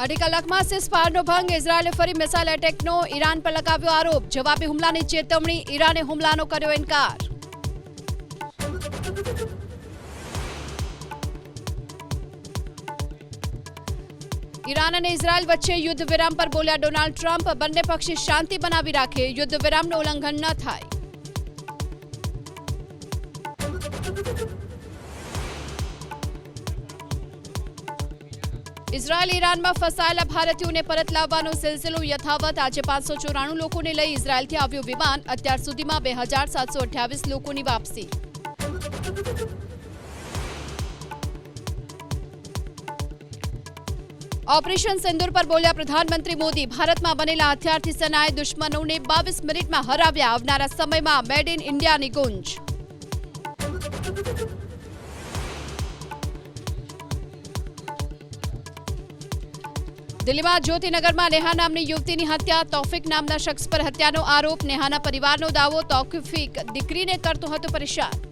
અઢી કલાકમાં સીઝફાયરનો ભંગ. ઇઝરાયેલે ફરી મિસાઇલ એટેકનો ઈરાન પર લગાવ્યો આરોપ. જવાબી હુમલાની ચેતવણી. ઈરાને હુમલાનો કર્યો ઇનકાર. ઈરાન અને ઇઝરાયલ વચ્ચે યુદ્ધ વિરામ પર બોલ્યા ડોનાલ્ડ ટ્રમ્પ. બંને પક્ષે શાંતિ બનાવી રાખે, યુદ્ધ વિરામનું ઉલ્લંઘન ન થાય. ઇઝરાયલ ઈરાનમાં ફસાયેલા ભારતીયોને પરત લાવવાનો સિલસિલો યથાવત. આજે 594 લોકોને લઈ ઇઝરાયલથી આવ્યું વિમાન. અત્યાર સુધીમાં 2728 લોકોની વાપસી. ઓપરેશન સિંદૂર પર બોલ્યા પ્રધાનમંત્રી મોદી. ભારતમાં બનેલા હથિયારથી સેનાએ દુશ્મનોને 22 મિનિટમાં હરાવ્યા. આવનારા સમયમાં મેડ ઇન ઇન્ડિયાની ગુંજ. દિલ્હીમાં જ્યોતિનગરમાં નેહા નામની યુવતીની હત્યા. તૌફિક નામના શખ્સ પર હત્યાનો આરોપ. નેહાના પરિવારનો દાવો. તૌફિક દીકરીને કરતો હતો પરેશાન.